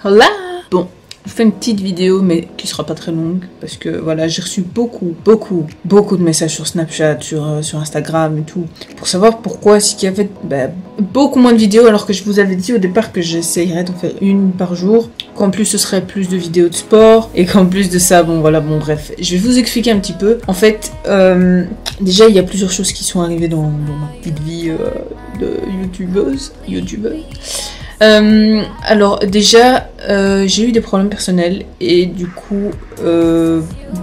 Hola. Bon, je fais une petite vidéo mais qui sera pas très longue parce que voilà, j'ai reçu beaucoup de messages sur Snapchat, sur Instagram et tout pour savoir pourquoi est-ce qu'il y avait beaucoup moins de vidéos alors que je vous avais dit au départ que j'essayerais d'en faire une par jour, qu'en plus ce serait plus de vidéos de sport et qu'en plus de ça, bon bref, je vais vous expliquer un petit peu. En fait, déjà il y a plusieurs choses qui sont arrivées dans ma petite vie de youtubeuse. Alors déjà, j'ai eu des problèmes personnels et du coup,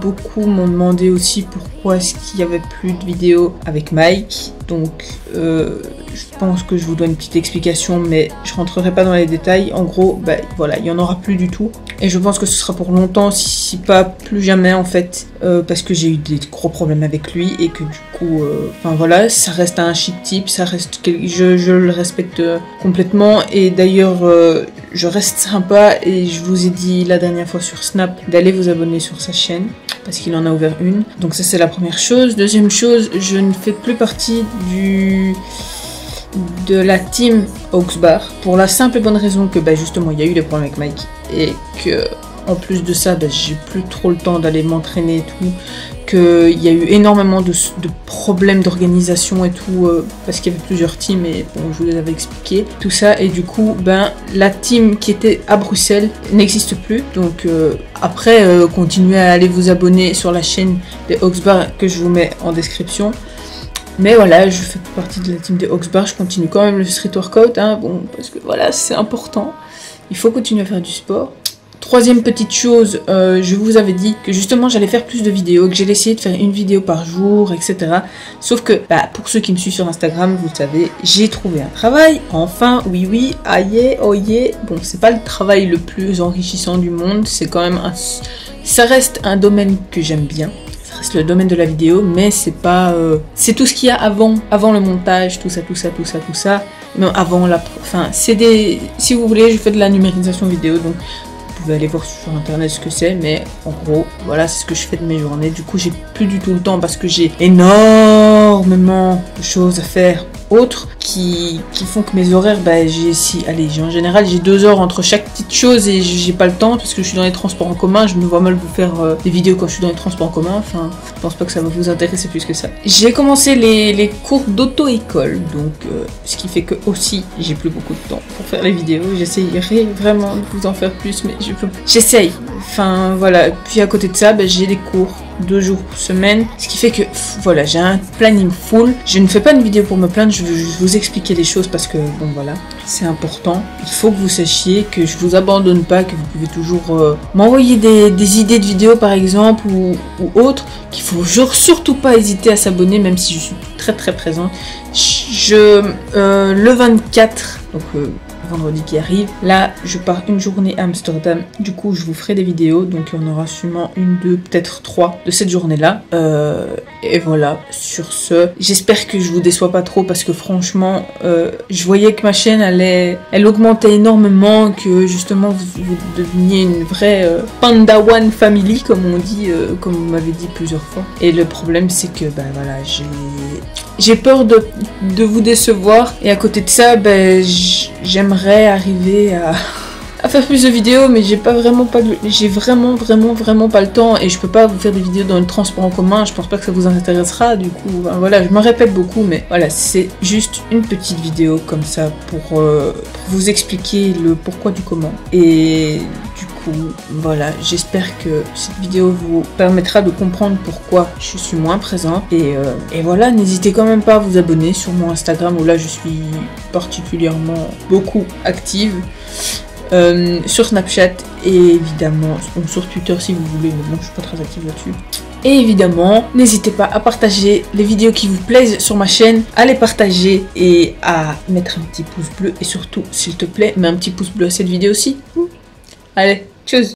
beaucoup m'ont demandé aussi pourquoi est-ce qu'il y avait plus de vidéos avec Mike. Donc, je pense que je vous donne une petite explication, mais je rentrerai pas dans les détails. En gros, voilà, il y en aura plus du tout. Et je pense que ce sera pour longtemps, si pas plus jamais en fait, parce que j'ai eu des gros problèmes avec lui et que du coup, enfin voilà, ça reste un chic type, ça reste, je le respecte complètement et d'ailleurs, je reste sympa et je vous ai dit la dernière fois sur Snap d'aller vous abonner sur sa chaîne parce qu'il en a ouvert une. Donc ça c'est la première chose. Deuxième chose, je ne fais plus partie de la team Auxbar pour la simple et bonne raison que justement il y a eu des problèmes avec Mike et que en plus de ça j'ai plus trop le temps d'aller m'entraîner et tout, qu'il y a eu énormément de problèmes d'organisation et tout parce qu'il y avait plusieurs teams et bon je vous les avais expliqué tout ça et du coup la team qui était à Bruxelles n'existe plus. Donc après continuez à aller vous abonner sur la chaîne des Auxbar que je vous mets en description. Mais voilà, je fais partie de la team des Auxbar, je continue quand même le street workout, bon, parce que voilà, c'est important. Il faut continuer à faire du sport. Troisième petite chose, je vous avais dit que justement j'allais faire plus de vidéos, que j'allais essayer de faire une vidéo par jour, etc. Sauf que, pour ceux qui me suivent sur Instagram, vous le savez, j'ai trouvé un travail. Enfin, oui, aïe, oh yeah. Bon, c'est pas le travail le plus enrichissant du monde, c'est quand même ça reste un domaine que j'aime bien. C'est le domaine de la vidéo, mais c'est pas c'est tout ce qu'il y a avant le montage, tout ça, non, avant si vous voulez, je fais de la numérisation vidéo, donc vous pouvez aller voir sur internet ce que c'est, mais en gros voilà, c'est ce que je fais de mes journées. Du coup j'ai plus du tout le temps parce que j'ai énormément de choses à faire autres qui font que mes horaires, en général j'ai 2 heures entre chaque petite chose et j'ai pas le temps parce que je suis dans les transports en commun. Je me vois mal vous faire des vidéos quand je suis dans les transports en commun, enfin je pense pas que ça va vous intéresser plus que ça. J'ai commencé les cours d'auto-école, donc ce qui fait que aussi j'ai plus beaucoup de temps pour faire les vidéos. J'essayerai vraiment de vous en faire plus, mais j'essaye, enfin voilà. Puis à côté de ça, j'ai des cours 2 jours par semaine, ce qui fait que voilà, j'ai un planning full. Je ne fais pas une vidéo pour me plaindre, je veux juste vous expliquer les choses parce que bon voilà, c'est important. Il faut que vous sachiez que je vous abandonne pas, que vous pouvez toujours m'envoyer des idées de vidéos par exemple ou autres, qu'il faut surtout pas hésiter à s'abonner, même si je suis très présente. Le 24, donc vendredi qui arrive, là je pars une journée à Amsterdam, du coup je vous ferai des vidéos, donc il y en aura sûrement 1, 2, peut-être 3 de cette journée là, et voilà. Sur ce, j'espère que je vous déçois pas trop parce que franchement je voyais que ma chaîne elle augmentait énormément, que justement vous deveniez une vraie Panda One Family comme on dit, comme vous m'avez dit plusieurs fois, et le problème c'est que voilà, j'ai peur de vous décevoir, et à côté de ça j'aimerais arriver à faire plus de vidéos, mais j'ai vraiment pas le temps et je peux pas vous faire des vidéos dans le transport en commun. Je pense pas que ça vous intéressera, du coup voilà, je me répète beaucoup, mais voilà, c'est juste une petite vidéo comme ça pour vous expliquer le pourquoi du comment. Et du coup voilà, j'espère que cette vidéo vous permettra de comprendre pourquoi je suis moins présente, et voilà, n'hésitez quand même pas à vous abonner sur mon Instagram où là je suis particulièrement beaucoup active, sur Snapchat et évidemment sur Twitter si vous voulez, mais bon je suis pas très active là-dessus. Et évidemment, n'hésitez pas à partager les vidéos qui vous plaisent sur ma chaîne, à les partager et à mettre un petit pouce bleu, et surtout s'il te plaît mets un petit pouce bleu à cette vidéo aussi. Allez, tchuss.